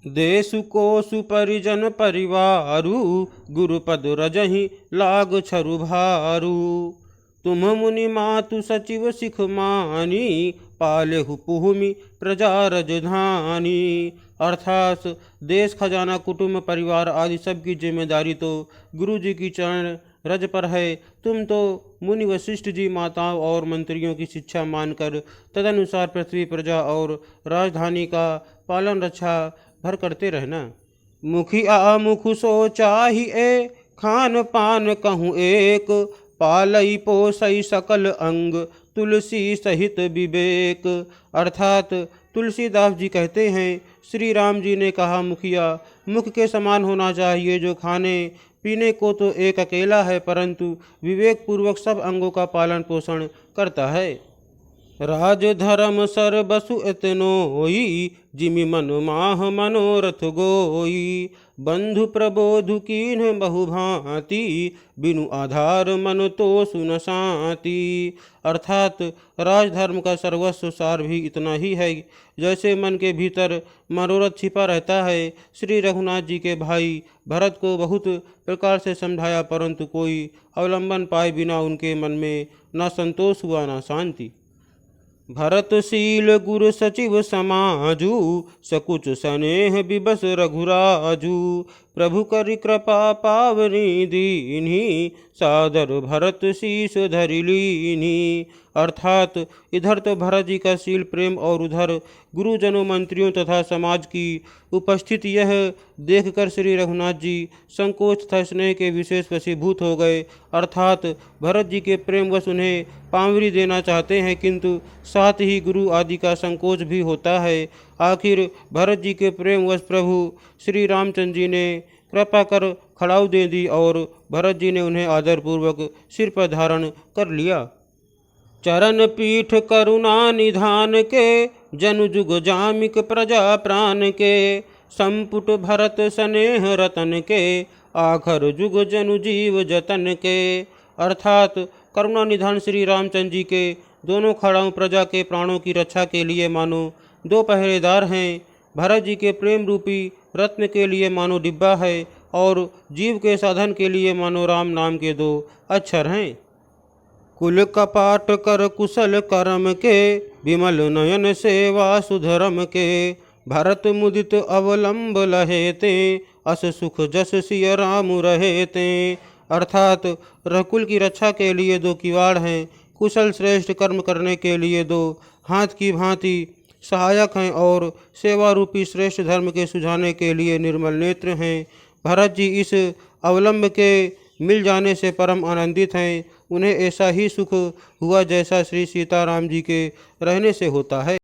देशु कोसु परिजन परिवारु, गुरुपद रजहि लाग छरु भारू। तुम मुनि मातु सचिव सिख मानी, पालेहु पुहुमि प्रजा रजधानी। अर्थात देश खजाना कुटुंब परिवार आदि सबकी जिम्मेदारी तो गुरु जी की चरण रज पर है। तुम तो मुनि वशिष्ठ जी माताओं और मंत्रियों की शिक्षा मानकर तदनुसार पृथ्वी प्रजा और राजधानी का पालन रक्षा भर करते रहना। मुखिया मुख सो चाहिए, खान पान कहूँ एक, पालई पोसई सकल अंग, तुलसी सहित विवेक। अर्थात तुलसीदास जी कहते हैं, श्री राम जी ने कहा, मुखिया मुख के समान होना चाहिए, जो खाने पीने को तो एक अकेला है परंतु विवेक पूर्वक सब अंगों का पालन पोषण करता है। राज धर्म सर बसु एतनोई, जिमि मन माह मनोरथ गोई। बंधु प्रबोधु कीन्ह बहु भांति, बिनु आधार मन तो सुन शांति। अर्थात राजधर्म का सर्वस्व सार भी इतना ही है, जैसे मन के भीतर मनोरथ छिपा रहता है। श्री रघुनाथ जी के भाई भरत को बहुत प्रकार से समझाया परंतु कोई अवलंबन पाए बिना उनके मन में न संतोष हुआ न शांति। भरतशील गुरु सचिव समाजू, सकुच स्नेह बिबस रघुराजू। प्रभु करि कृपा पावनी दीन्ही, सादर भरत शीस धरि लीन्ही। अर्थात इधर तो भरत जी का शील प्रेम और उधर गुरुजनों मंत्रियों तथा समाज की उपस्थिति यह देखकर श्री रघुनाथ जी संकोच तथा स्नेह के विशेष वशीभूत हो गए। अर्थात भरत जी के प्रेमवश उन्हें पांवरी देना चाहते हैं किंतु साथ ही गुरु आदि का संकोच भी होता है। आखिर भरत जी के प्रेमवश प्रभु श्री रामचंद्र जी ने कृपा कर खड़ाऊ दे दी और भरत जी ने उन्हें आदरपूर्वक सिर पर धारण कर लिया। चरण पीठ करुणा निधान के, जनु जुग जामिक प्रजा प्राण के। संपुट भरत स्नेह रतन के, आखर जुग जनु जीव जतन के। अर्थात करुणा निधान श्री रामचंद्र जी के दोनों खड़ाऊ प्रजा के प्राणों की रक्षा के लिए मानो दो पहरेदार हैं। भरत जी के प्रेम रूपी रत्न के लिए मानो डिब्बा है और जीव के साधन के लिए मानो राम नाम के दो अक्षर हैं। कुल कपाट कर कुशल कर्म के, विमल नयन सेवा सुधर्म के। भरत मुदित अवलंब लहेते, अस सुख जस सिय राम रहेते। अर्थात रघुकुल की रक्षा के लिए दो किवाड़ हैं, कुशल श्रेष्ठ कर्म करने के लिए दो हाथ की भांति सहायक हैं और सेवा रूपी श्रेष्ठ धर्म के सुझाने के लिए निर्मल नेत्र हैं। भरत जी इस अवलंब के मिल जाने से परम आनंदित हैं। उन्हें ऐसा ही सुख हुआ जैसा श्री सीताराम जी के रहने से होता है।